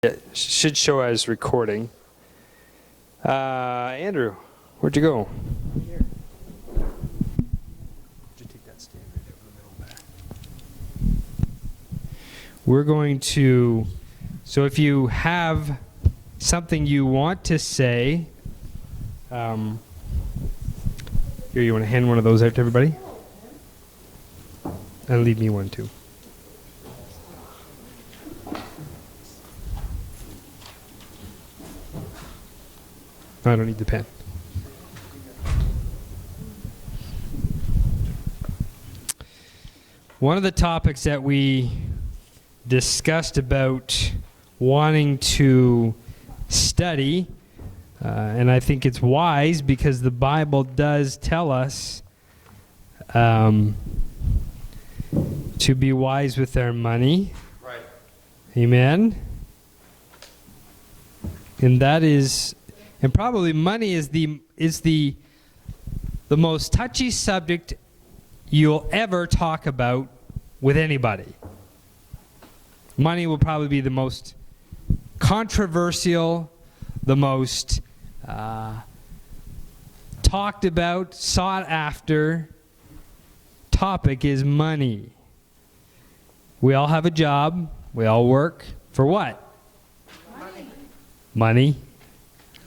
It should show as recording. Andrew, where'd you go? Here. Would you take that stand right over the middle there? We're going to, so if you have something you want to say, here, you want to hand one of those out to everybody? And leave me one too. I don't need the pen. One of the topics that we discussed about wanting to study, and I think it's wise because the Bible does tell us to be wise with our money. Right. Amen. And that is, and probably money is the most touchy subject you'll ever talk about with anybody. Money will probably be the most controversial, the most talked about, sought after topic is money. We all have a job. We all work. For what? Money. Money.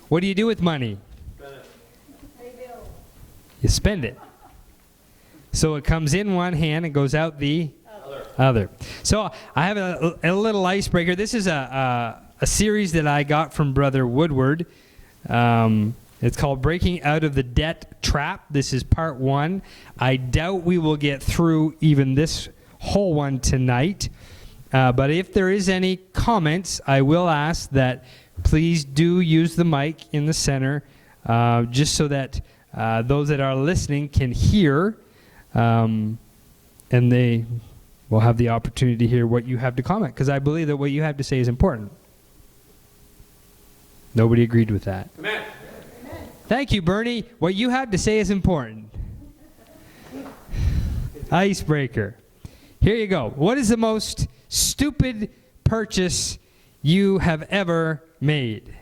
What do you do with money? Spend it. You spend it. So it comes in one hand and goes out the other. So I have a little icebreaker. This is a series that I got from Brother Woodward. It's called Breaking Out of the Debt Trap. This is part 1. I doubt we will get through even this whole one tonight. But if there is any comments, I will ask that please do use the mic in the center, just so that those that are listening can hear, and they will have the opportunity to hear what you have to comment, because I believe that what you have to say is important. Nobody agreed with that. Amen. Thank you, Bernie. What you have to say is important. Icebreaker. Here you go. What is the most stupid purchase you have ever made?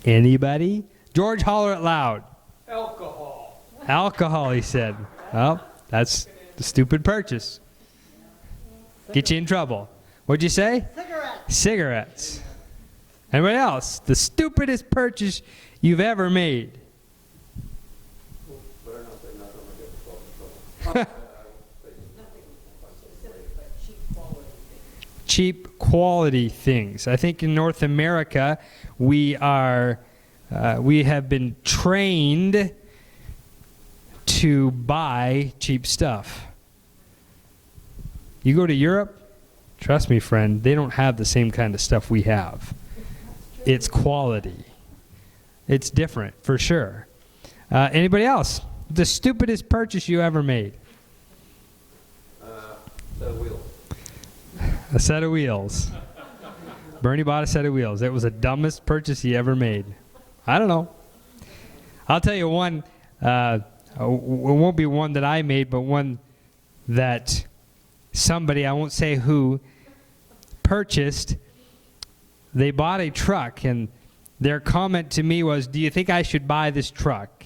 Anybody? George, holler it loud. Alcohol. Alcohol, he said. Well, that's the stupid purchase. Get you in trouble. What'd you say? Cigarettes. Cigarettes. Anybody else? The stupidest purchase you've ever made. Cheap quality things. I think in North America we have been trained to buy cheap stuff. You go to Europe, trust me, friend, they don't have the same kind of stuff we have. It's quality. It's different, for sure. Anybody else? The stupidest purchase you ever made? Set of wheels. A set of wheels. Bernie bought a set of wheels. It was the dumbest purchase he ever made. I don't know. I'll tell you one. It won't be one that I made, but one that somebody, I won't say who, purchased. They bought a truck, and their comment to me was, "Do you think I should buy this truck?"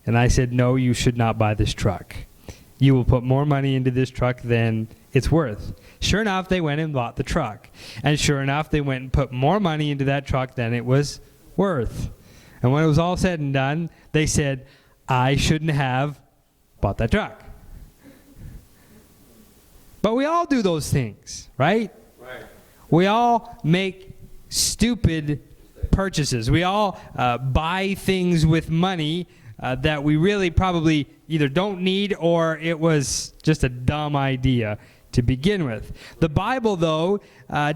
And I said, "No, you should not buy this truck. You will put more money into this truck than it's worth." Sure enough, they went and bought the truck. And sure enough, they went and put more money into that truck than it was worth. And when it was all said and done, they said, "I shouldn't have bought that truck." But we all do those things, right? Right. We all make stupid purchases. We all buy things with money that we really probably either don't need or it was just a dumb idea to begin with. The Bible, though,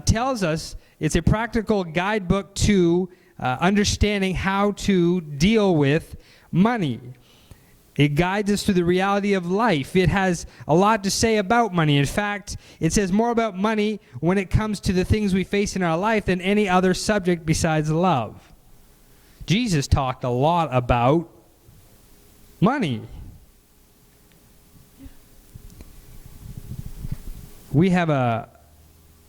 tells us it's a practical guidebook to understanding how to deal with money. It guides us through the reality of life. It has a lot to say about money. In fact, it says more about money when it comes to the things we face in our life than any other subject besides love. Jesus talked a lot about money. We have a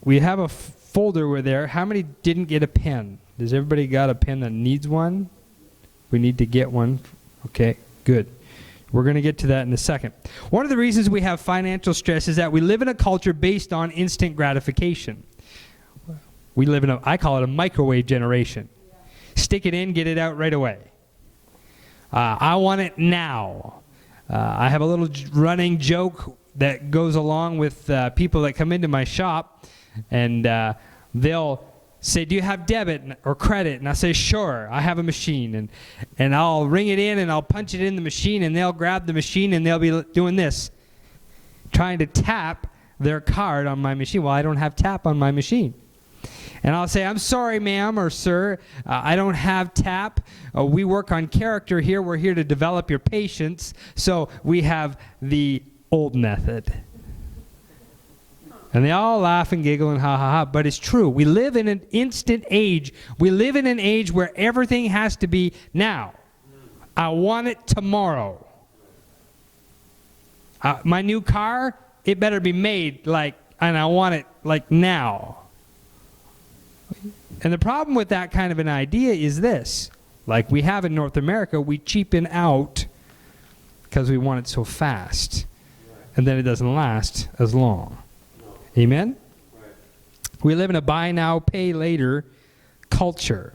we have a folder with there. How many didn't get a pen? Does everybody got a pen that needs one? We need to get one. Okay, good. We're going to get to that in a second. One of the reasons we have financial stress is that we live in a culture based on instant gratification. We live in I call it a microwave generation. Stick it in, get it out right away. I want it now. I have a little running joke that goes along with people that come into my shop, and they'll say, do you have debit or credit? And I say, sure, I have a machine. And I'll ring it in and I'll punch it in the machine, and they'll grab the machine and they'll be doing this, trying to tap their card on my machine. Well, I don't have tap on my machine. And I'll say, I'm sorry, ma'am or sir, I don't have tap. We work on character here. We're here to develop your patience. So we have the old method. And they all laugh and giggle and ha ha ha. But it's true. We live in an instant age. We live in an age where everything has to be now. I want it tomorrow. My new car, it better be made and I want it like now. And the problem with that kind of an idea is this. Like we have in North America, we cheapen out because we want it so fast. And then it doesn't last as long. Amen? Right. We live in a buy now, pay later culture.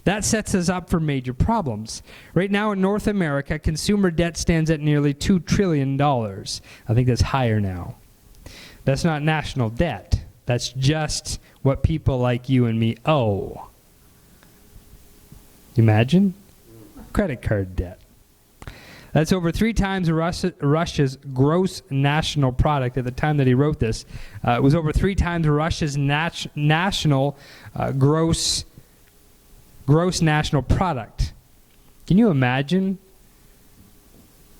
That sets us up for major problems. Right now in North America, consumer debt stands at nearly $2 trillion. I think that's higher now. That's not national debt. That's just what people like you and me owe. Imagine? Credit card debt. That's over 3 times Russia's gross national product. At the time that he wrote this, it was over 3 times Russia's national gross national product. Can you imagine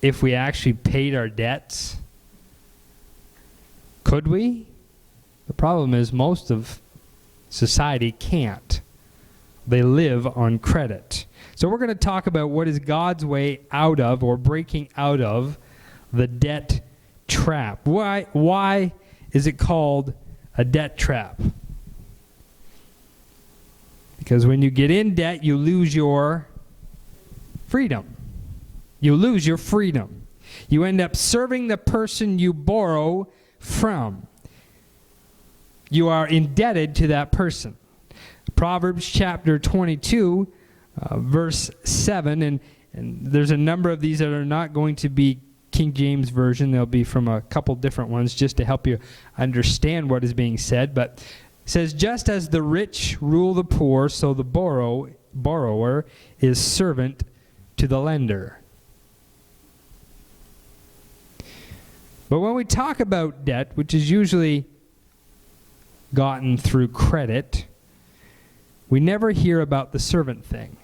if we actually paid our debts? Could we? The problem is most of society can't. They live on credit. So we're going to talk about what is God's way out of or breaking out of the debt trap. Why is it called a debt trap? Because when you get in debt, you lose your freedom. You lose your freedom. You end up serving the person you borrow from. You are indebted to that person. Proverbs chapter 22, verse 7, and there's a number of these that are not going to be King James Version. They'll be from a couple different ones just to help you understand what is being said. But it says, just as the rich rule the poor, so the borrower is servant to the lender. But when we talk about debt, which is usually gotten through credit, we never hear about the servant thing.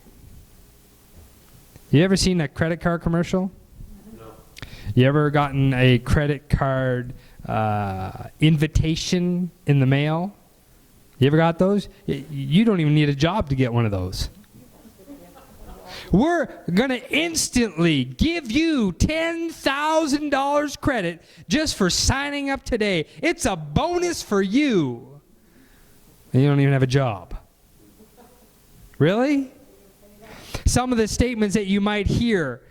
You ever seen a credit card commercial? No. You ever gotten a credit card invitation in the mail? You ever got those? You don't even need a job to get one of those. We're going to instantly give you $10,000 credit just for signing up today. It's a bonus for you. And you don't even have a job. Really? Some of the statements that you might hear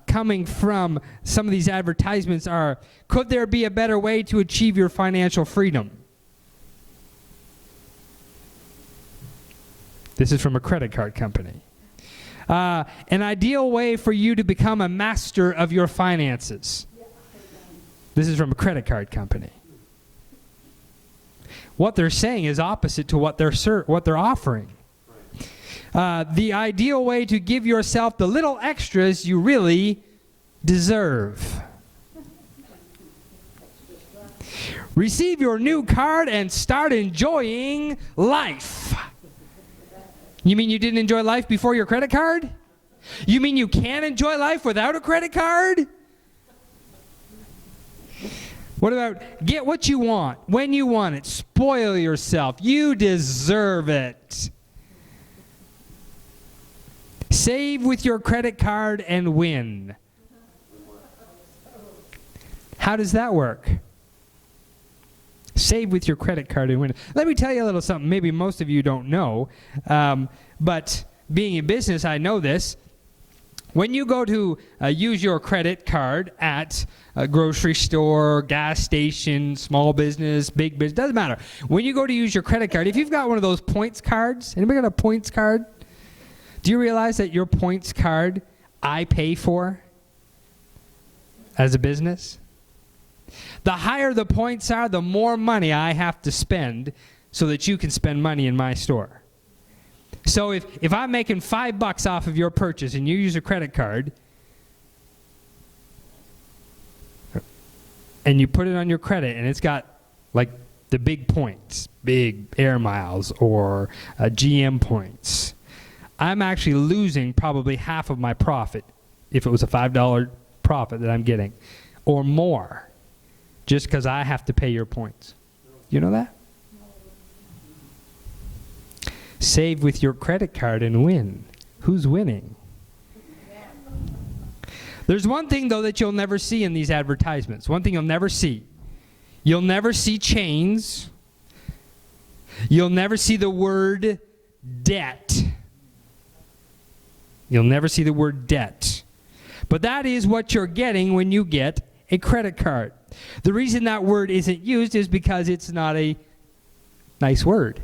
coming from some of these advertisements are, could there be a better way to achieve your financial freedom? This is from a credit card company. An ideal way for you to become a master of your finances. This is from a credit card company. What they're saying is opposite to what they're offering. The ideal way to give yourself the little extras you really deserve. Receive your new card and start enjoying life. You mean you didn't enjoy life before your credit card? You mean you can't enjoy life without a credit card? What about get what you want, when you want it, spoil yourself. You deserve it. Save with your credit card and win. How does that work? Save with your credit card and win. Let me tell you a little something. Maybe most of you don't know, but being in business, I know this. When you go to use your credit card at a grocery store, gas station, small business, big business, doesn't matter. When you go to use your credit card, if you've got one of those points cards, anybody got a points card? Do you realize that your points card I pay for as a business? The higher the points are, the more money I have to spend so that you can spend money in my store. So if I'm making $5 off of your purchase and you use a credit card and you put it on your credit and it's got like the big points, big air miles or GM points, I'm actually losing probably half of my profit if it was a $5 profit that I'm getting or more just because I have to pay your points. You know that? Save with your credit card and win. Who's winning? There's one thing, though, that you'll never see in these advertisements. One thing you'll never see. You'll never see chains. You'll never see the word debt. You'll never see the word debt. But that is what you're getting when you get a credit card. The reason that word isn't used is because it's not a nice word.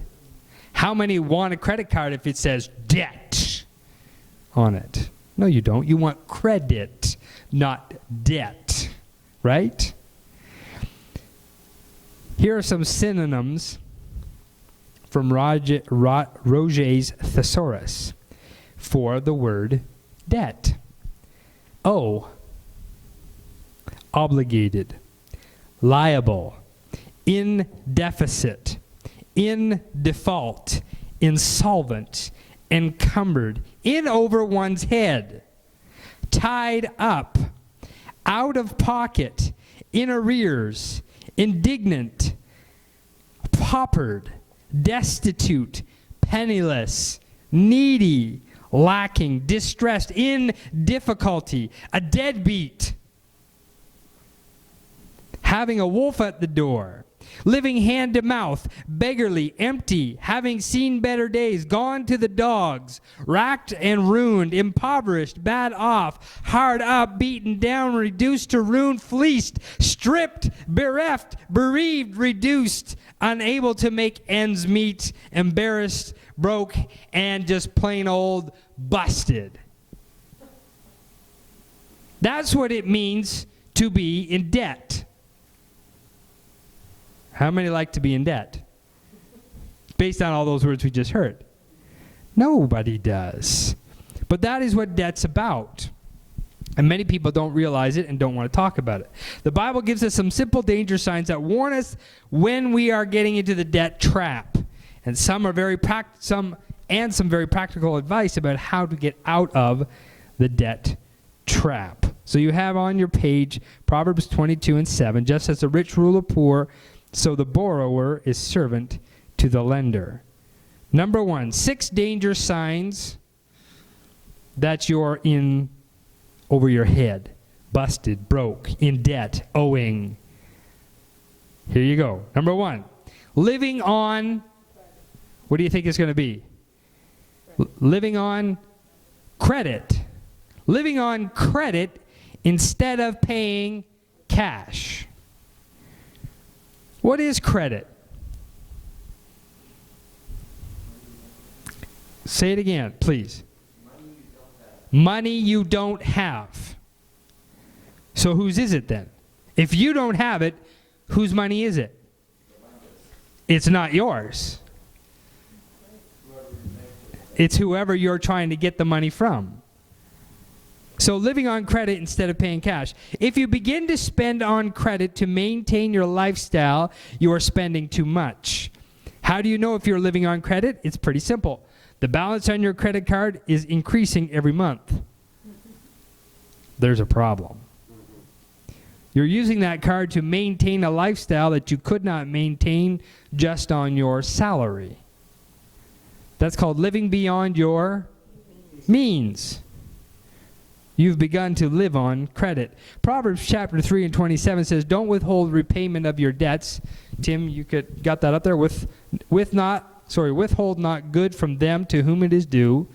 How many want a credit card if it says debt on it? No, you don't. You want credit, not debt, right? Here are some synonyms from Roget's Thesaurus for the word debt. O, obligated, liable, in deficit, in default, insolvent, encumbered, in over one's head, tied up, out of pocket, in arrears, indignant, paupered, destitute, penniless, needy, lacking, distressed, in difficulty, a deadbeat, having a wolf at the door, living hand to mouth, beggarly, empty, having seen better days, gone to the dogs, racked and ruined, impoverished, bad off, hard up, beaten down, reduced to ruin, fleeced, stripped, bereft, bereaved, reduced, unable to make ends meet, embarrassed, broke, and just plain old busted. That's what it means to be in debt. How many like to be in debt? Based on all those words we just heard. Nobody does. But that is what debt's about. And many people don't realize it and don't want to talk about it. The Bible gives us some simple danger signs that warn us when we are getting into the debt trap. And some very practical advice about how to get out of the debt trap. So you have on your page Proverbs 22:7, just as the rich rule the poor, so the borrower is servant to the lender. Number 1, 6 danger signs that you're in over your head. Busted, broke, in debt, owing. Here you go. Number 1, living on, what do you think it's going to be? Living on credit. Living on credit instead of paying cash. What is credit? Say it again, please. Money you don't have. So whose is it then? If you don't have it, whose money is it? It's not yours. It's whoever you're trying to get the money from. So living on credit instead of paying cash. If you begin to spend on credit to maintain your lifestyle, you are spending too much. How do you know if you're living on credit? It's pretty simple. The balance on your credit card is increasing every month. There's a problem. You're using that card to maintain a lifestyle that you could not maintain just on your salary. That's called living beyond your means. You've begun to live on credit. Proverbs chapter 3:27 says, don't withhold repayment of your debts. Tim, you got that up there? Withhold not good from them to whom it is due,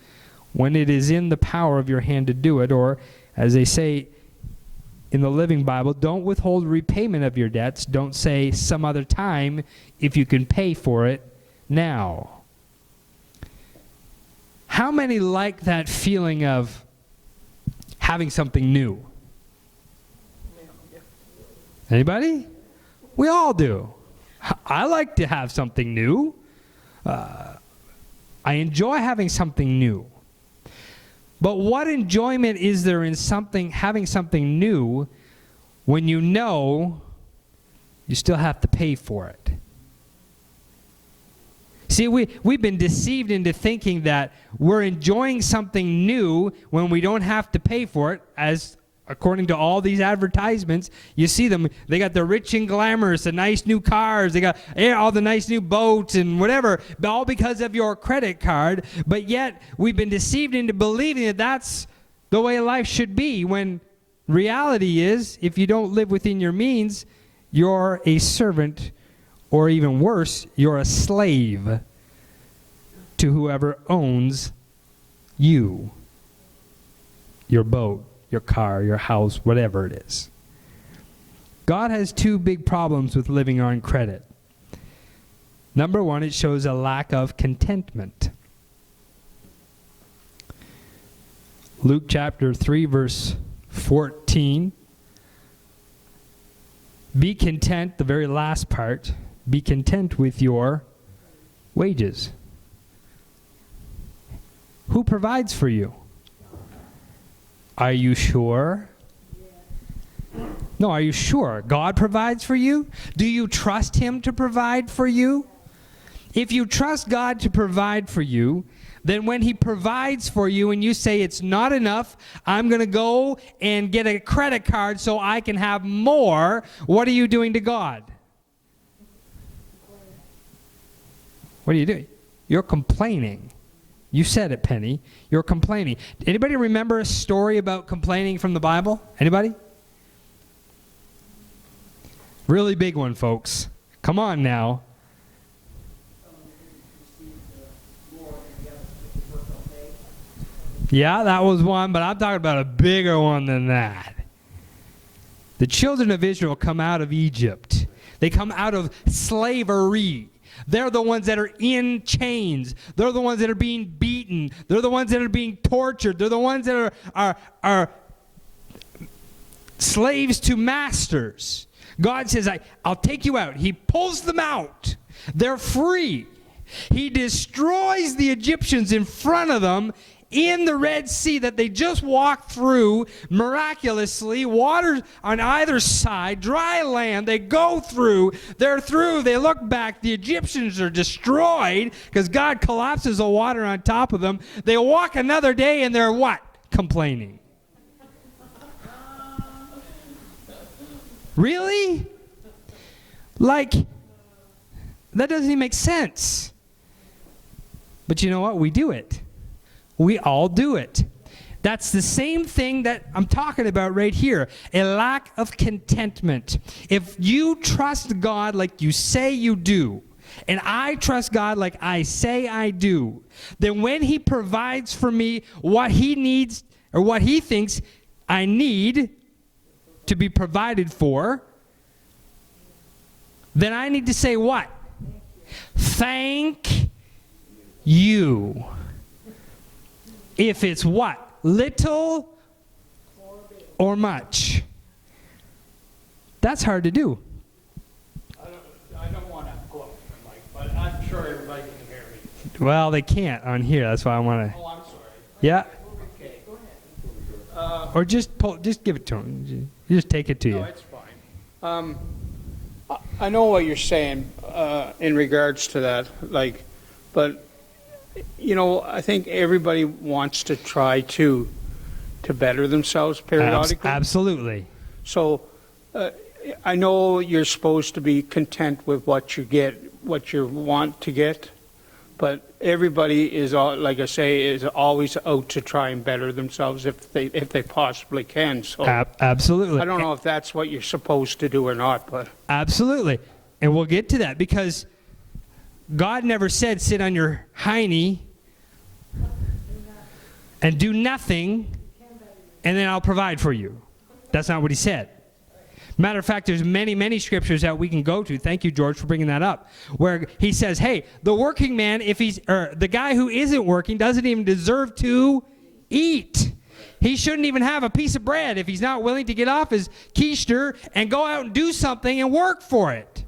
when it is in the power of your hand to do it. Or, as they say in the Living Bible, don't withhold repayment of your debts. Don't say some other time if you can pay for it now. How many like that feeling of having something new? Anybody? We all do. I like to have something new. I enjoy having something new. But what enjoyment is there in having something new when you know you still have to pay for it? See, we've been deceived into thinking that we're enjoying something new when we don't have to pay for it, as according to all these advertisements. You see them, they got the rich and glamorous, the nice new cars, they got all the nice new boats and whatever, all because of your credit card. But yet, we've been deceived into believing that that's the way life should be, when reality is, if you don't live within your means, you're a servant, or even worse, you're a slave to whoever owns you, your boat, your car, your house, whatever it is. God has two big problems with living on credit. Number one, it shows a lack of contentment. Luke chapter 3, verse 14. Be content, the very last part, be content with your wages. Who provides for you? Are you sure? No, are you sure? God provides for you? Do you trust Him to provide for you? If you trust God to provide for you, then when He provides for you and you say it's not enough, I'm going to go and get a credit card so I can have more, what are you doing to God? What are you doing? You're complaining. You said it, Penny. You're complaining. Anybody remember a story about complaining from the Bible? Anybody? Really big one, folks. Come on now. Yeah, that was one, but I'm talking about a bigger one than that. The children of Israel come out of Egypt. They come out of slavery. They're the ones that are in chains. They're the ones that are being beaten. They're the ones that are being tortured. They're the ones that are slaves to masters. God says, I'll take you out. He pulls them out. They're free. He destroys the Egyptians in front of them in the Red Sea that they just walked through miraculously. Water on either side, dry land. They go through. They're through. They look back. The Egyptians are destroyed because God collapses the water on top of them. They walk another day and they're what? Complaining. Really? Like, that doesn't even make sense. But you know what? We do it. We all do it. That's the same thing that I'm talking about right here. A lack of contentment. If you trust God like you say you do, and I trust God like I say I do, then when He provides for me what He needs or what He thinks I need to be provided for, then I need to say what? Thank you. If it's what? Little or much? That's hard to do. I don't want to go up to the mic, but I'm sure everybody can hear me. Well, they can't on here. That's why I want to. Oh, I'm sorry. Yeah. Okay, go ahead. Or just give it to him. You just take it to No, you. it's fine. I know what you're saying in regards to that, but you know, I think everybody wants to try to better themselves periodically. Absolutely. So I know you're supposed to be content with what you get, what you want to get, but everybody is, like I say, is always out to try and better themselves if they possibly can. So Absolutely. I don't know if that's what you're supposed to do or not, but Absolutely. And we'll get to that because God never said sit on your hiney and do nothing and then I'll provide for you. That's not what he said. Matter of fact, there's many, many scriptures that we can go to. Thank you, George, for bringing that up. Where he says, hey, the working man, the guy who isn't working doesn't even deserve to eat. He shouldn't even have a piece of bread if he's not willing to get off his keister and go out and do something and work for it.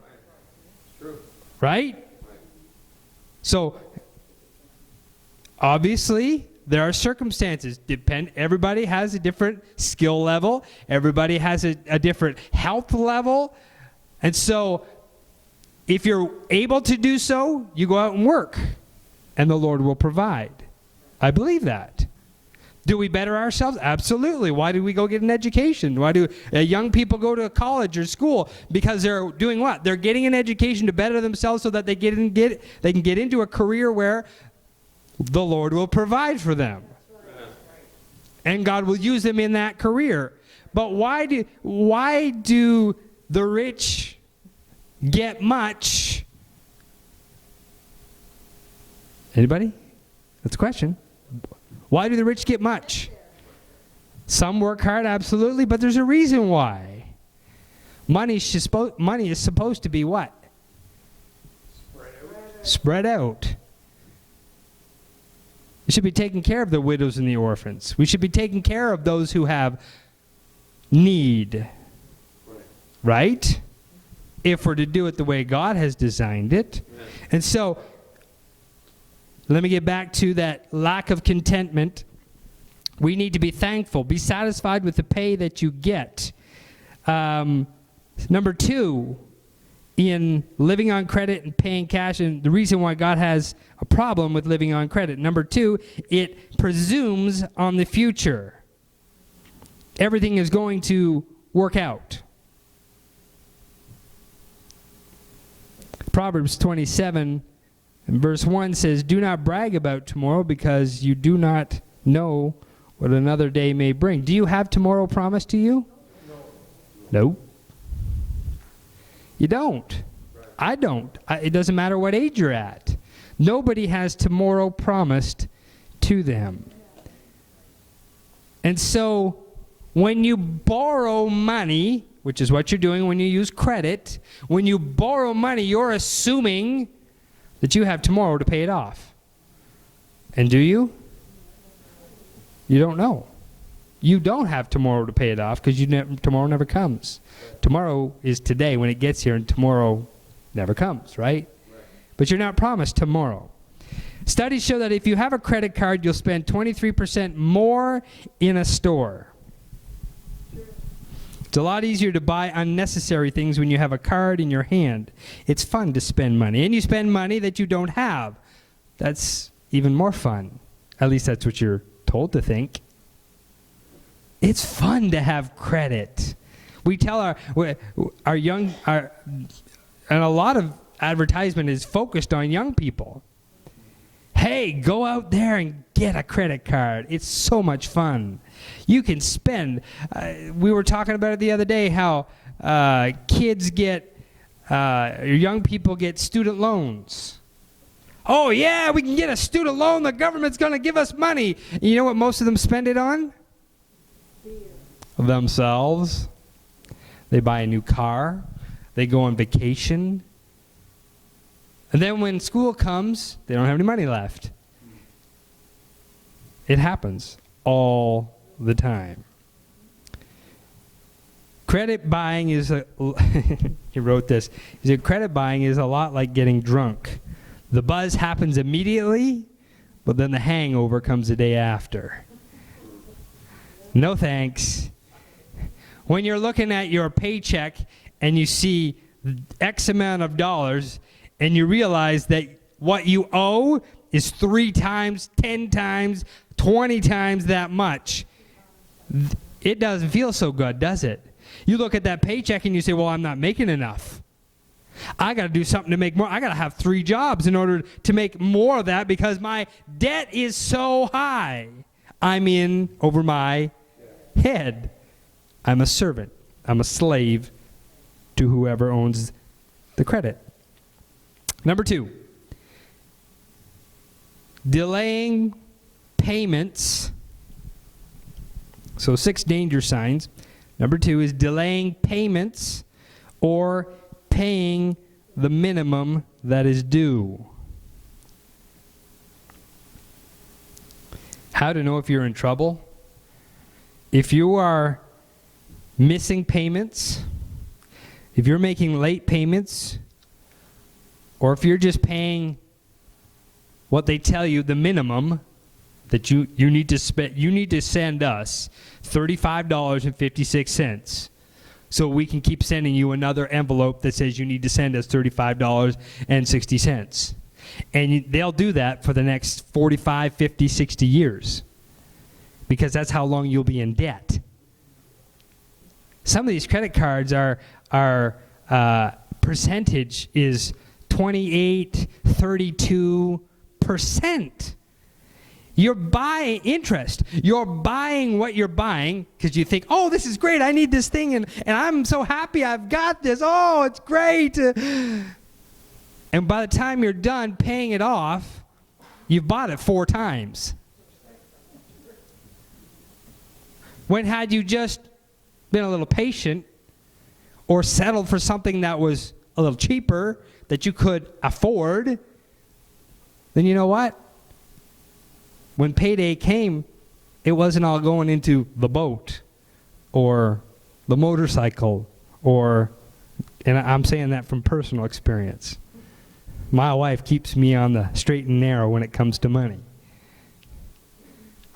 True. Right? So, obviously, there are circumstances. Everybody has a different skill level. Everybody has a different health level. And so, if you're able to do so, you go out and work. And the Lord will provide. I believe that. Do we better ourselves? Absolutely. Why do we go get an education? Why do young people go to college or school? Because they're doing what? They're getting an education to better themselves so that they can get into a career where the Lord will provide for them. And God will use them in that career. But why do the rich get much? Anybody? That's a question. Why do the rich get much? Some work hard, absolutely, but there's a reason why. Money is supposed to be what? Spread out. We should be taking care of the widows and the orphans. We should be taking care of those who have need. Right? If we're to do it the way God has designed it. And so, let me get back to that lack of contentment. We need to be thankful. Be satisfied with the pay that you get. Number 2, in living on credit and paying cash, and the reason why God has a problem with living on credit. Number 2, it presumes on the future. Everything is going to work out. Proverbs 27 and verse 1 says, do not brag about tomorrow because you do not know what another day may bring. Do you have tomorrow promised to you? No. You don't. I don't. It doesn't matter what age you're at. Nobody has tomorrow promised to them. And so when you borrow money, which is what you're doing when you use credit, when you borrow money, you're assuming that you have tomorrow to pay it off. And do you? You don't know. You don't have tomorrow to pay it off because tomorrow never comes. Tomorrow is today when it gets here, and tomorrow never comes, right? But you're not promised tomorrow. Studies show that if you have a credit card, you'll spend 23% more in a store. It's a lot easier to buy unnecessary things when you have a card in your hand. It's fun to spend money. And you spend money that you don't have. That's even more fun. At least that's what you're told to think. It's fun to have credit. We tell our young, and a lot of advertisement is focused on young people. Hey, go out there and get a credit card. It's so much fun. You can spend. We were talking about it the other day, how young people get student loans. Oh, yeah, we can get a student loan. The government's going to give us money. You know what most of them spend it on? Themselves. They buy a new car. They go on vacation. And then when school comes, they don't have any money left. It happens all the time. Credit buying is he wrote this. He said, credit buying is a lot like getting drunk. The buzz happens immediately, but then the hangover comes the day after. No thanks. When you're looking at your paycheck and you see X amount of dollars and you realize that what you owe is 3 times, 10 times, 20 times that much, it doesn't feel so good, does it? You look at that paycheck and you say, well, I'm not making enough. I got to do something to make more. I got to have 3 jobs in order to make more of that because my debt is so high. I'm in over my head. I'm a servant. I'm a slave to whoever owns the credit. Number 2, delaying payments. So 6 danger signs. Number 2 is delaying payments or paying the minimum that is due. How to know if you're in trouble? If you are missing payments, if you're making late payments, or if you're just paying what they tell you, the minimum that you need to spend, you need to send us $35.56 so we can keep sending you another envelope that says you need to send us $35.60. And they'll do that for the next 45, 50, 60 years because that's how long you'll be in debt. Some of these credit cards are percentage is 28, 32%. You're buying interest. You're buying what you're buying because you think, oh, this is great. I need this thing, and I'm so happy I've got this. Oh, it's great. And by the time you're done paying it off, you've bought it 4 times. When had you just been a little patient or settled for something that was a little cheaper that you could afford, then you know what? When payday came, it wasn't all going into the boat or the motorcycle or, and I'm saying that from personal experience. My wife keeps me on the straight and narrow when it comes to money.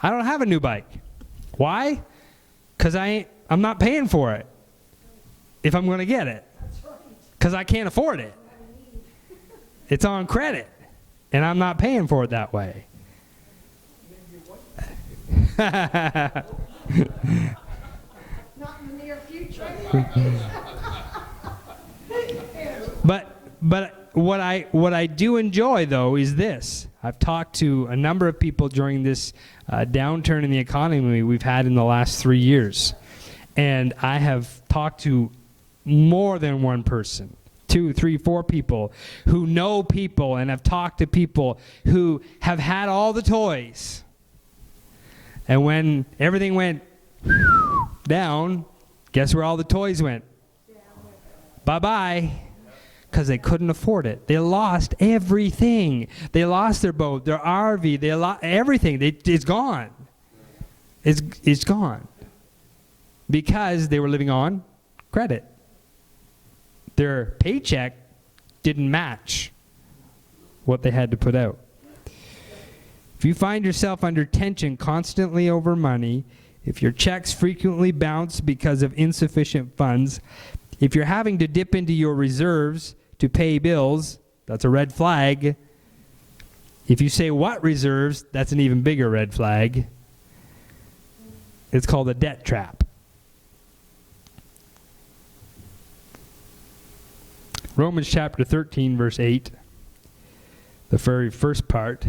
I don't have a new bike. Why? Because I'm not paying for it if I'm going to get it. Because I can't afford it. It's on credit, and I'm not paying for it that way. Not in the near future. But what I do enjoy though is this. I've talked to a number of people during this downturn in the economy we've had in the last 3 years, and I have talked to more than one person, 2, 3, 4 people who know people and have talked to people who have had all the toys. And when everything went down, guess where all the toys went? Bye-bye. Because they couldn't afford it. They lost everything. They lost their boat, their RV, they lost everything. It's gone. It's gone. Because they were living on credit. Their paycheck didn't match what they had to put out. If you find yourself under tension constantly over money, if your checks frequently bounce because of insufficient funds, if you're having to dip into your reserves to pay bills, that's a red flag. If you say, what reserves? That's an even bigger red flag. It's called a debt trap. Romans chapter 13, verse 8, the very first part.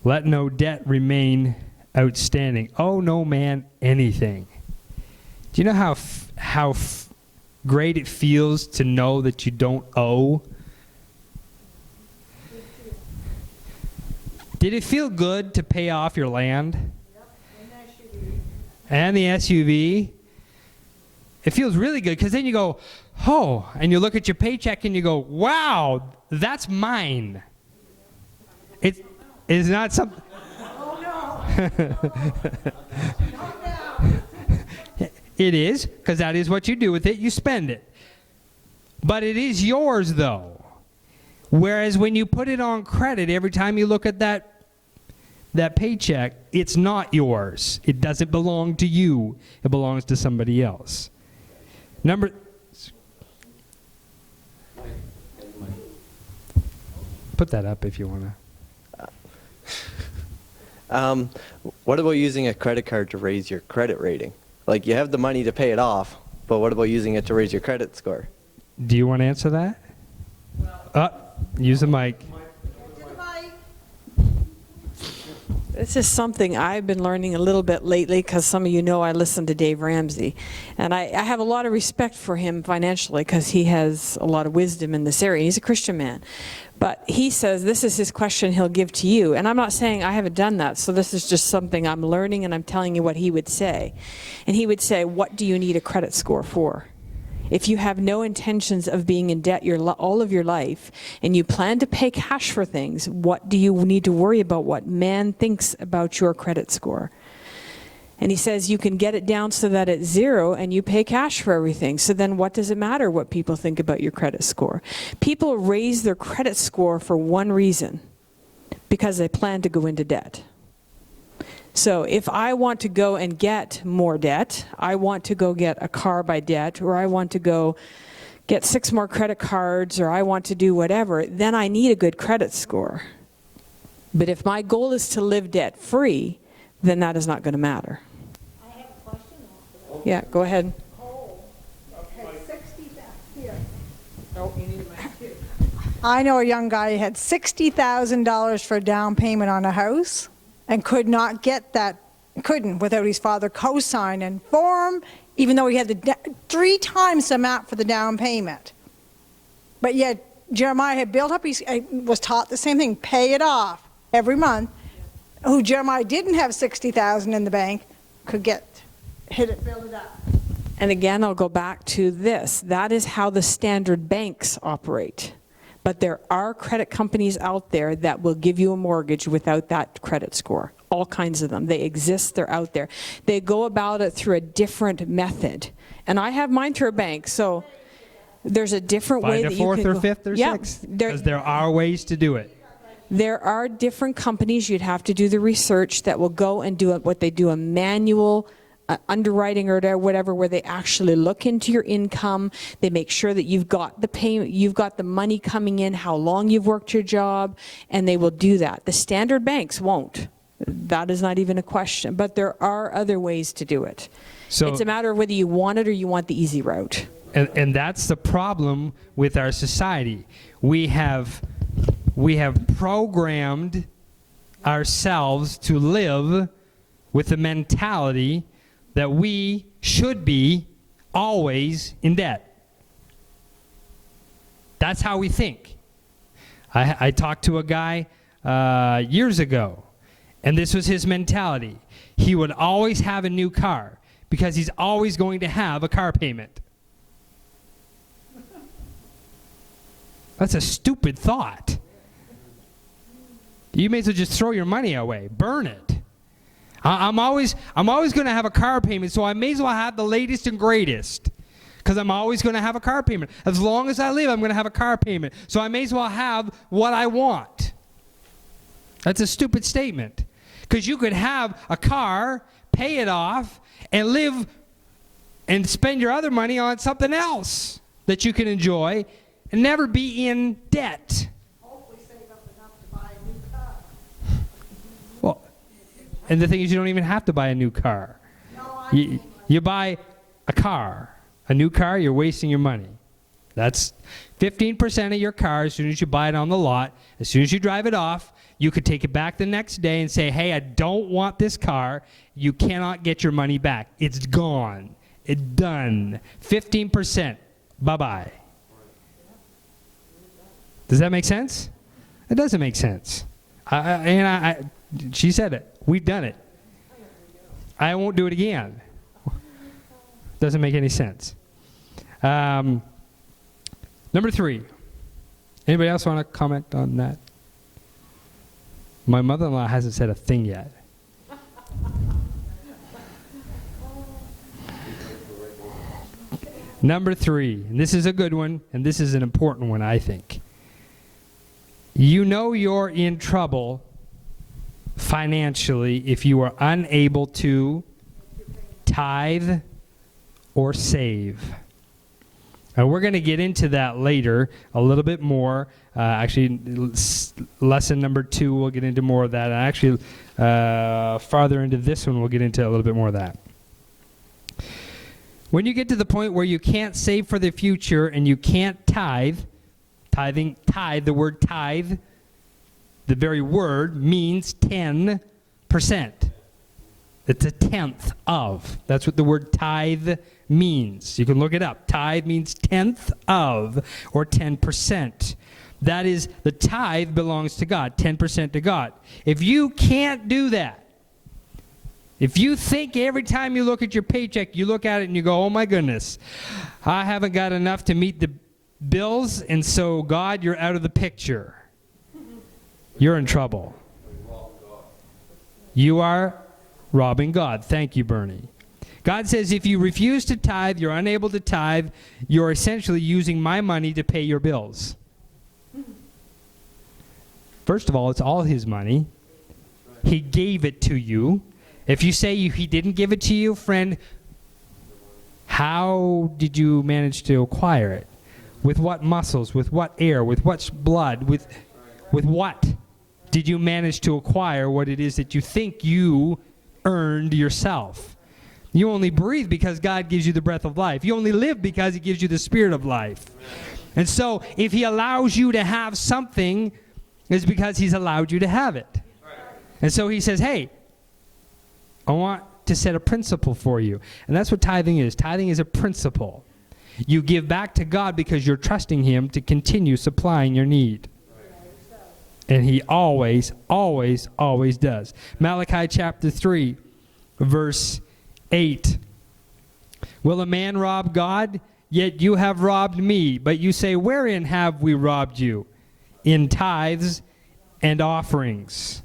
Let no debt remain outstanding. Owe no man anything. Do you know how great it feels to know that you don't owe? Did it feel good to pay off your land? Yep, And the SUV? It feels really good because then you go, oh, and you look at your paycheck and you go, wow, that's mine. It's not something. Oh no. Not now. It is, because that is what you do with it. You spend it. But it is yours, though. Whereas when you put it on credit, every time you look at that paycheck, it's not yours. It doesn't belong to you. It belongs to somebody else. Put that up if you want to. What about using a credit card to raise your credit rating? Like, you have the money to pay it off, but what about using it to raise your credit score? Do you want to answer that? Use the mic. This is something I've been learning a little bit lately, because some of you know I listen to Dave Ramsey. And I have a lot of respect for him financially, because he has a lot of wisdom in this area. He's a Christian man. But he says this is his question he'll give to you. And I'm not saying I haven't done that, so this is just something I'm learning, and I'm telling you what he would say. And he would say, what do you need a credit score for? If you have no intentions of being in debt all of your life, and you plan to pay cash for things, what do you need to worry about what man thinks about your credit score? And he says you can get it down so that it's 0 and you pay cash for everything. So then what does it matter what people think about your credit score? People raise their credit score for one reason, because they plan to go into debt. So if I want to go and get more debt, I want to go get a car by debt, or I want to go get 6 more credit cards, or I want to do whatever, then I need a good credit score. But if my goal is to live debt-free, then that is not going to matter. I have a question also. Yeah, go ahead. Cole had 60, here. Oh, you need my cue. I know a young guy who had $60,000 for a down payment on a house and could not get that, couldn't without his father co-signing for him, even though he had 3 times the amount for the down payment. But yet Jeremiah had built up, was taught the same thing, pay it off every month. Who Jeremiah didn't have $60,000 in the bank could build it up. And again, I'll go back to this. That is how the standard banks operate. But there are credit companies out there that will give you a mortgage without that credit score. All kinds of them. They exist. They're out there. They go about it through a different method. And I have mine through a bank. So there's a different way that you can go. By the 4th or 5th or 6th? Because there are ways to do it. There are different companies. You'd have to do the research that will go and do what they do, a manual underwriting or whatever, where they actually look into your income. They make sure that you've got the payment, you've got the money coming in, how long you've worked your job, and they will do that. The standard banks won't. That is not even a question. But there are other ways to do it. So it's a matter of whether you want it or you want the easy route. And that's the problem with our society. We have programmed ourselves to live with the mentality that we should be always in debt. That's how we think. I talked to a guy years ago, and this was his mentality. He would always have a new car because he's always going to have a car payment. That's a stupid thought. You may as well just throw your money away. Burn it. I'm always going to have a car payment, so I may as well have the latest and greatest, because I'm always going to have a car payment. As long as I live, I'm going to have a car payment, so I may as well have what I want. That's a stupid statement, because you could have a car, pay it off, and live and spend your other money on something else that you can enjoy and never be in debt. Hopefully save up enough to buy a new car. Well, and the thing is, you don't even have to buy a new car. No, You buy a car. A new car, you're wasting your money. That's 15% of your car as soon as you buy it on the lot. As soon as you drive it off, you could take it back the next day and say, hey, I don't want this car. You cannot get your money back. It's gone. It's done. 15%. Bye-bye. Does that make sense? It doesn't make sense. She said it. We've done it. I won't do it again. Doesn't make any sense. Number 3. Anybody else want to comment on that? My mother-in-law hasn't said a thing yet. Number 3, and this is a good one, and this is an important one, I think. You know you're in trouble financially if you are unable to tithe or save. Now, we're going to get into that later a little bit more. Actually, lesson number 2, we'll get into more of that. And actually, farther into this one, we'll get into a little bit more of that. When you get to the point where you can't save for the future and you can't tithe, the word tithe, the very word means 10%. It's a tenth of. That's what the word tithe means. You can look it up. Tithe means tenth of, or 10%. That is, the tithe belongs to God, 10% to God. If you can't do that, if you think every time you look at your paycheck, you look at it and you go, oh my goodness, I haven't got enough to meet the bills, and so God, you're out of the picture, you're in trouble. You are robbing God. Thank you, Bernie. God says if you refuse to tithe, you're unable to tithe, you're essentially using my money to pay your bills. First of all, it's all his money. He gave it to you. If you say he didn't give it to you, friend, how did you manage to acquire it? With what muscles? With what air? With what blood? With what did you manage to acquire what it is that you think you earned yourself? You only breathe because God gives you the breath of life. You only live because he gives you the spirit of life. And so if he allows you to have something, it's because he's allowed you to have it. And so he says, hey, I want to set a principle for you. And that's what tithing is. Tithing is a principle. You give back to God because you're trusting him to continue supplying your need. And he always, always, always does. Malachi chapter 3, verse 8. Will a man rob God? Yet you have robbed me. But you say, wherein have we robbed you? In tithes and offerings.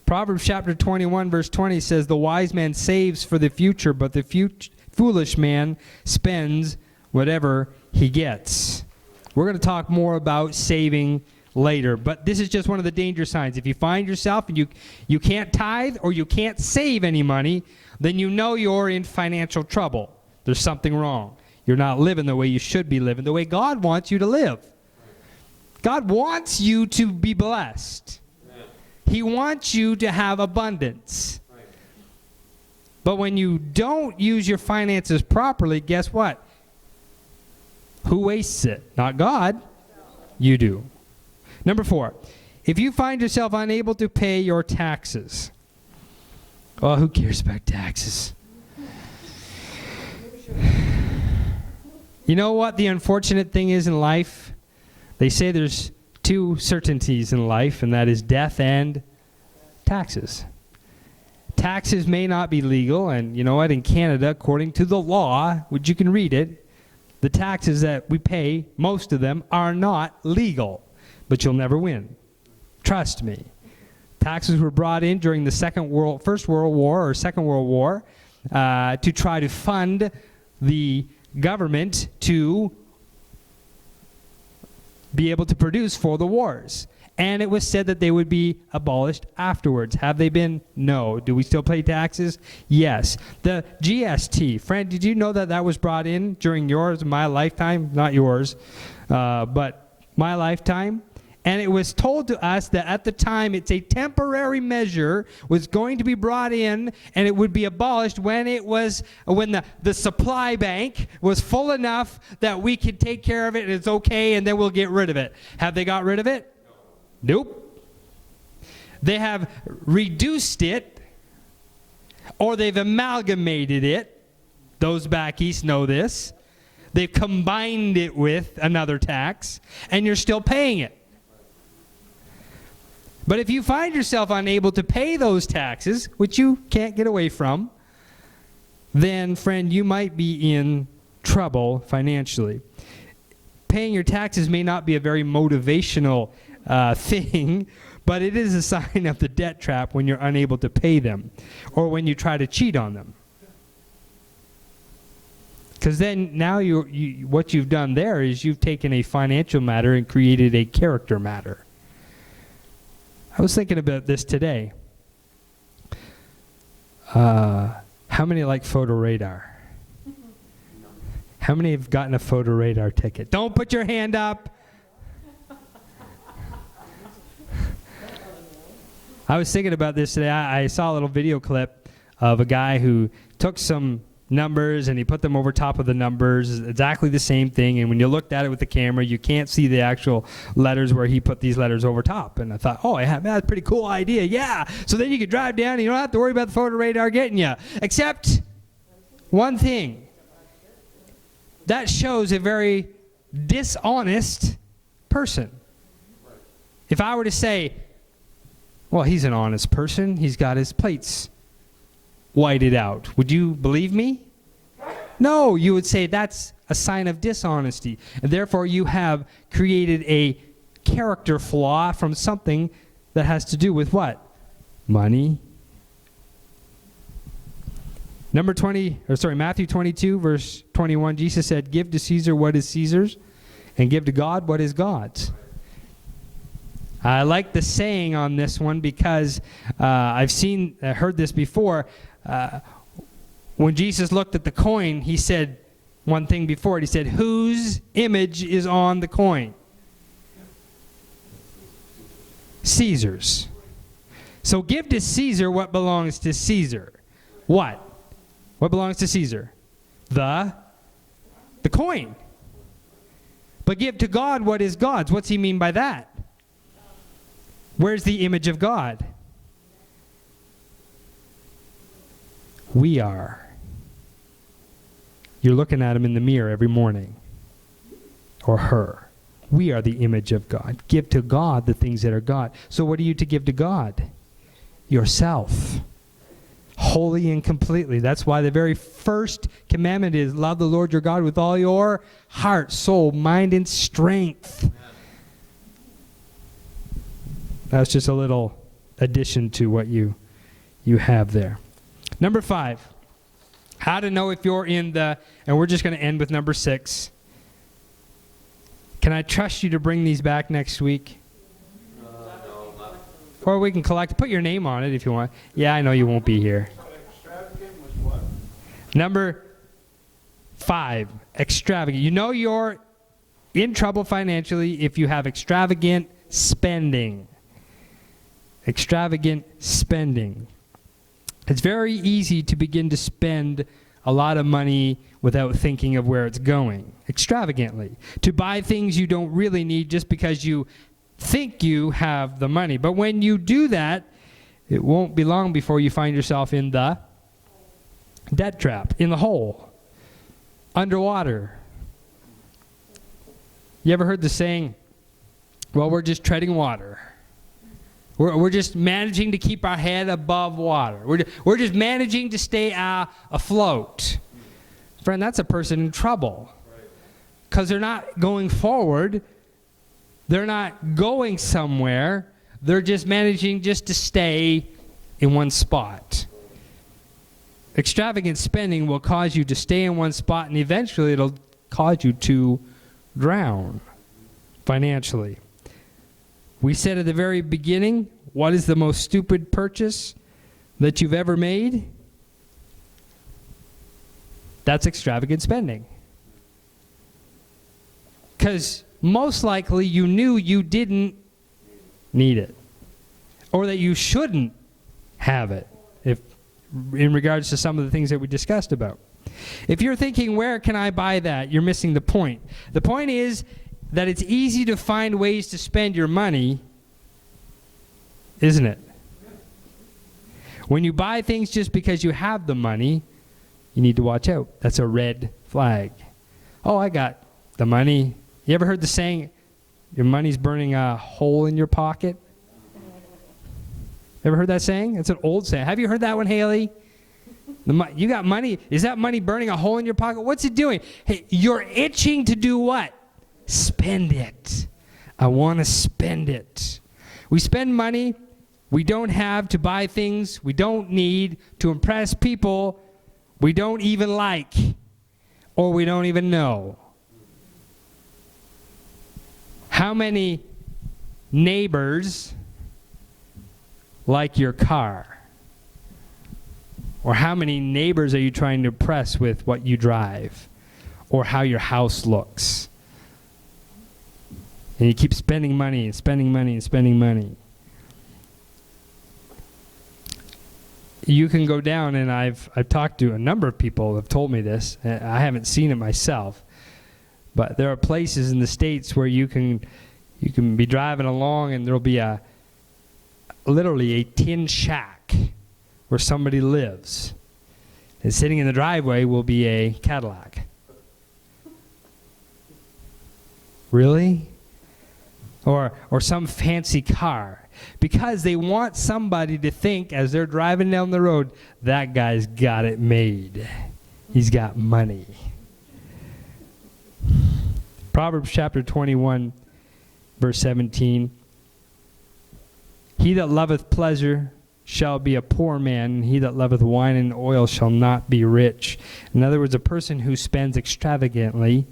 Proverbs chapter 21, verse 20 says, the wise man saves for the future, but the foolish man spends whatever he gets. We're going to talk more about saving later, but this is just one of the danger signs. If you find yourself and you can't tithe or you can't save any money, then you know you're in financial trouble. There's something wrong. You're not living the way you should be living, the way God wants you to live. God wants you to be blessed. He wants you to have abundance. But when you don't use your finances properly, guess what? Who wastes it? Not God. You do. Number 4, if you find yourself unable to pay your taxes. Oh, who cares about taxes? You know what the unfortunate thing is in life? They say there's 2 certainties in life, and that is death and taxes. Taxes may not be legal, and you know what? In Canada, according to the law, which you can read it, the taxes that we pay, most of them, are not legal. But you'll never win. Trust me. Taxes were brought in during the First World War or Second World War to try to fund the government to be able to produce for the wars. And it was said that they would be abolished afterwards. Have they been? No. Do we still pay taxes? Yes. The GST. Friend, did you know that that was brought in during my lifetime? Not yours, but my lifetime. And it was told to us that at the time it's a temporary measure was going to be brought in, and it would be abolished when the supply bank was full enough that we could take care of it and it's okay, and then we'll get rid of it. Have they got rid of it? Nope. They have reduced it, or they've amalgamated it. Those back east know this. They've combined it with another tax, and you're still paying it. But if you find yourself unable to pay those taxes, which you can't get away from, then, friend, you might be in trouble financially. Paying your taxes may not be a very motivational thing, but it is a sign of the debt trap when you're unable to pay them, or when you try to cheat on them. Because then now what you've done there is you've taken a financial matter and created a character matter. I was thinking about this today. How many like photo radar? How many have gotten a photo radar ticket? Don't put your hand up. I was thinking about this today. I saw a little video clip of a guy who took some numbers and he put them over top of the numbers, exactly the same thing. And when you looked at it with the camera, you can't see the actual letters where he put these letters over top. And I thought, oh, that's a pretty cool idea. Yeah. So then you could drive down and you don't have to worry about the photo radar getting you. Except one thing. That shows a very dishonest person. If I were to say, well, he's an honest person, he's got his plates whited out, would you believe me? No, you would say that's a sign of dishonesty. And therefore, you have created a character flaw from something that has to do with what? Money. Matthew 22, verse 21, Jesus said, give to Caesar what is Caesar's, and give to God what is God's. I like the saying on this one because I've heard this before. When Jesus looked at the coin, he said one thing before it. He said, whose image is on the coin? Caesar's. So give to Caesar what belongs to Caesar. What? What belongs to Caesar? The coin. But give to God what is God's. What's he mean by that? Where's the image of God? We are. You're looking at him in the mirror every morning. Or her. We are the image of God. Give to God the things that are God. So what are you to give to God? Yourself. Wholly and completely. That's why the very first commandment is love the Lord your God with all your heart, soul, mind, and strength. That's just a little addition to what you have there. Number 5. How to know if you're in the, and we're just going to end with number 6. Can I trust you to bring these back next week? Or we can put your name on it if you want. Yeah, I know you won't be here. Number 5, extravagant. You know you're in trouble financially if you have extravagant spending. Extravagant spending. It's very easy to begin to spend a lot of money without thinking of where it's going. Extravagantly. To buy things you don't really need just because you think you have the money. But when you do that, it won't be long before you find yourself in the debt trap, in the hole, underwater. You ever heard the saying, well, we're just treading water. We're just managing to keep our head above water. We're just managing to stay afloat. Friend, that's a person in trouble. Because they're not going forward. They're not going somewhere. They're just managing just to stay in one spot. Extravagant spending will cause you to stay in one spot, and eventually it'll cause you to drown financially. We said at the very beginning, what is the most stupid purchase that you've ever made? That's extravagant spending. Because most likely you knew you didn't need it. Or that you shouldn't have it, if in regards to some of the things that we discussed about. If you're thinking, where can I buy that? You're missing the point. The point is that it's easy to find ways to spend your money, isn't it? When you buy things just because you have the money, you need to watch out. That's a red flag. Oh, I got the money. You ever heard the saying, your money's burning a hole in your pocket? Ever heard that saying? It's an old saying. Have you heard that one, Haley? You got money. Is that money burning a hole in your pocket? What's it doing? Hey, you're itching to do what? Spend it. I want to spend it. We spend money we don't have to buy things we don't need to impress people we don't even like or we don't even know. How many neighbors like your car? Or how many neighbors are you trying to impress with what you drive? Or how your house looks? And you keep spending money and spending money and spending money. you can go down, and I've talked to a number of people who have told me this. I haven't seen it myself, but there are places in the States where you can be driving along, and there'll be literally a tin shack where somebody lives, and sitting in the driveway will be a Cadillac. Really? Or some fancy car. Because they want somebody to think as they're driving down the road, that guy's got it made. He's got money. Proverbs chapter 21, verse 17. He that loveth pleasure shall be a poor man, and he that loveth wine and oil shall not be rich. In other words, a person who spends extravagantly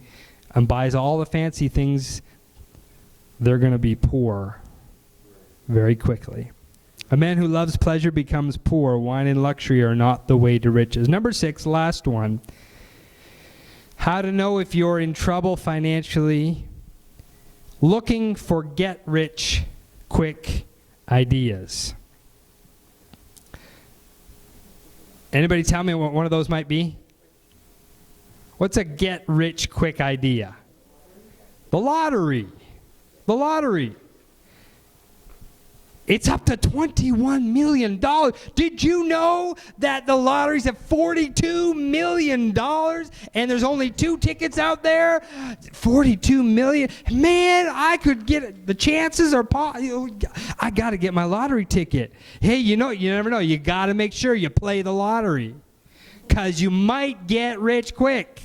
and buys all the fancy things, they're going to be poor very quickly. A man who loves pleasure becomes poor. Wine and luxury are not the way to riches. Number 6, last one. How to know if you're in trouble financially. Looking for get-rich-quick ideas. Anybody tell me what one of those might be? What's a get-rich-quick idea? The lottery. The lottery. It's up to $21 million. Did you know that the lottery's at $42 million and there's only 2 tickets out there? $42 million. Man, I could get it. The chances are, I got to get my lottery ticket. Hey, you never know. You got to make sure you play the lottery because you might get rich quick.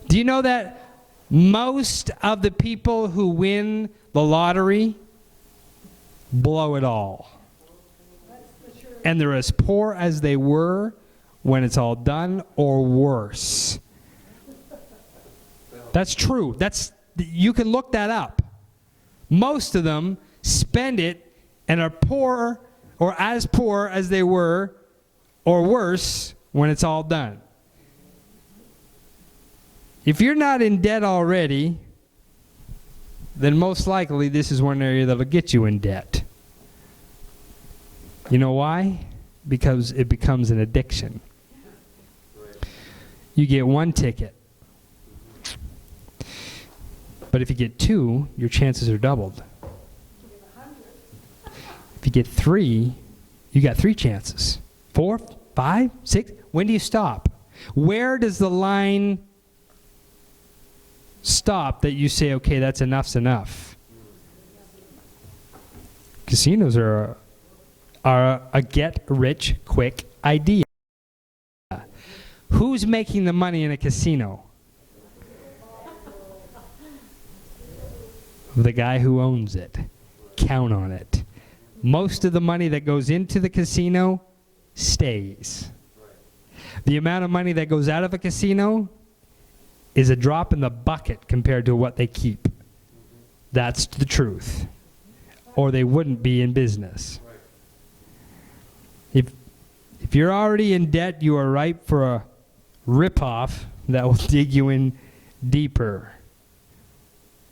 Do you know that most of the people who win the lottery blow it all? And they're as poor as they were when it's all done, or worse. That's true. You can look that up. Most of them spend it and are poor, or as poor as they were, or worse, when it's all done. If you're not in debt already, then most likely this is one area that'll get you in debt. You know why? Because it becomes an addiction. You get 1 ticket. But if you get 2, your chances are doubled. If you get 3, you got 3 chances. 4, 5, 6. When do you stop? Where does the line stop that you say, okay, that's enough's enough? Casinos are a get-rich-quick idea. Who's making the money in a casino? The guy who owns it. Count on it. Most of the money that goes into the casino stays. The amount of money that goes out of a casino is a drop in the bucket compared to what they keep. That's the truth. Or they wouldn't be in business. If you're already in debt, you are ripe for a rip-off that will dig you in deeper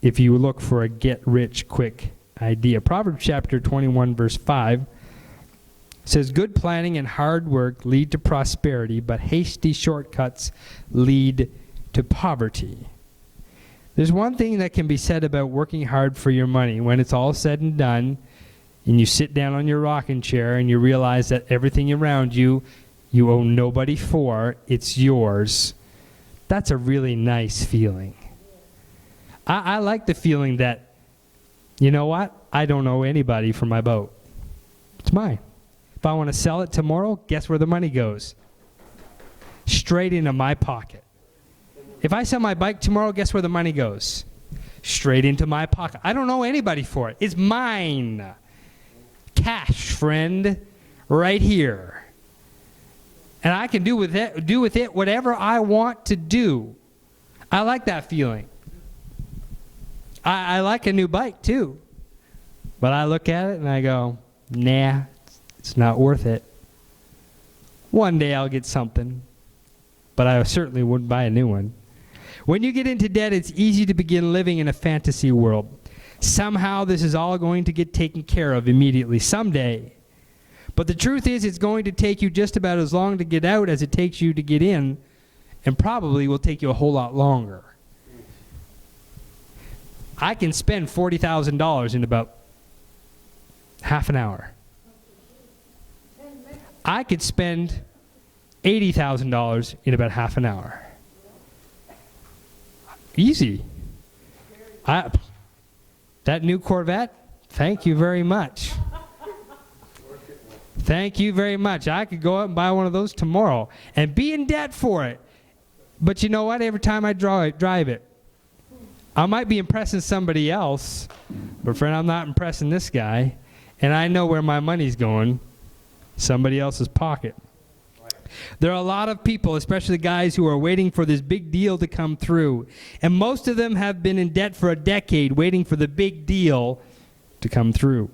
if you look for a get-rich-quick idea. Proverbs chapter 21, verse 5 says, good planning and hard work lead to prosperity, but hasty shortcuts lead to poverty. There's one thing that can be said about working hard for your money. When it's all said and done, and you sit down on your rocking chair and you realize that everything around you, you owe nobody for, it's yours. That's a really nice feeling. I like the feeling that, you know what? I don't owe anybody for my boat. It's mine. If I want to sell it tomorrow, guess where the money goes? Straight into my pocket. If I sell my bike tomorrow, guess where the money goes? Straight into my pocket. I don't owe anybody for it. It's mine. Cash, friend, right here. And I can do with it whatever I want to do. I like that feeling. I like a new bike too. But I look at it and I go, nah, it's not worth it. One day I'll get something, but I certainly wouldn't buy a new one. When you get into debt, it's easy to begin living in a fantasy world. Somehow this is all going to get taken care of immediately, someday. But the truth is, it's going to take you just about as long to get out as it takes you to get in, and probably will take you a whole lot longer. I can spend $40,000 in about half an hour. I could spend $80,000 in about half an hour. Easy. That new Corvette, thank you very much. Thank you very much. I could go out and buy one of those tomorrow and be in debt for it. But you know what? Every time I drive it, I might be impressing somebody else, but friend, I'm not impressing this guy. And I know where my money's going. Somebody else's pocket. There are a lot of people, especially guys, who are waiting for this big deal to come through. And most of them have been in debt for a decade waiting for the big deal to come through.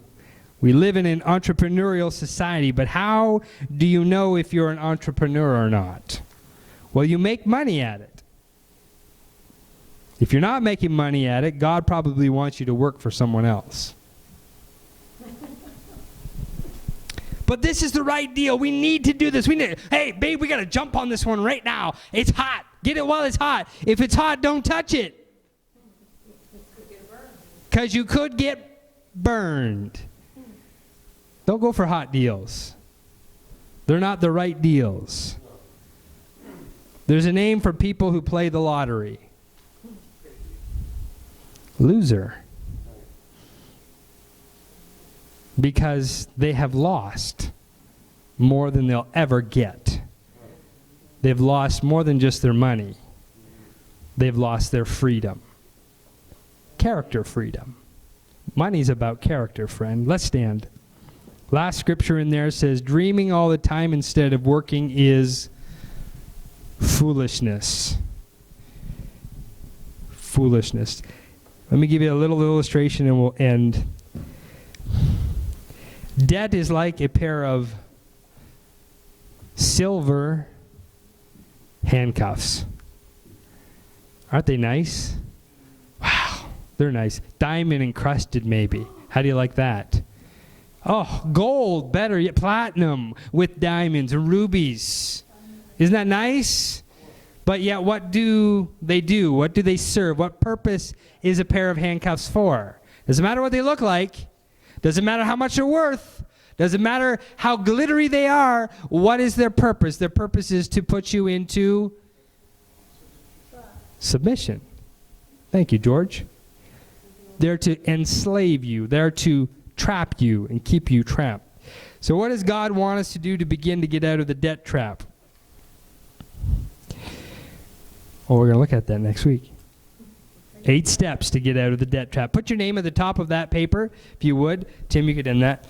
We live in an entrepreneurial society, but how do you know if you're an entrepreneur or not? Well, you make money at it. If you're not making money at it, God probably wants you to work for someone else. But this is the right deal. We need to do this. Hey, babe, we got to jump on this one right now. It's hot. Get it while it's hot. If it's hot, don't touch it. Because you could get burned. Don't go for hot deals. They're not the right deals. There's a name for people who play the lottery. Loser. Because they have lost more than they'll ever get. They've lost more than just their money. They've lost their freedom. Character freedom. Money's about character, friend. Let's stand. Last scripture in there says, dreaming all the time instead of working is foolishness. Foolishness. Let me give you a little illustration and we'll end. Debt is like a pair of silver handcuffs. Aren't they nice? Wow, they're nice. Diamond encrusted maybe. How do you like that? Oh, gold, better yet, platinum with diamonds and rubies. Isn't that nice? But yet what do they do? What do they serve? What purpose is a pair of handcuffs for? Doesn't matter what they look like. Doesn't matter how much they're worth. Doesn't matter how glittery they are. What is their purpose? Their purpose is to put you into submission. Thank you, George. They're to enslave you. They're to trap you and keep you trapped. So what does God want us to do to begin to get out of the debt trap? Well, we're going to look at that next week. 8 steps to get out of the debt trap. Put your name at the top of that paper, if you would. Tim, you could end that.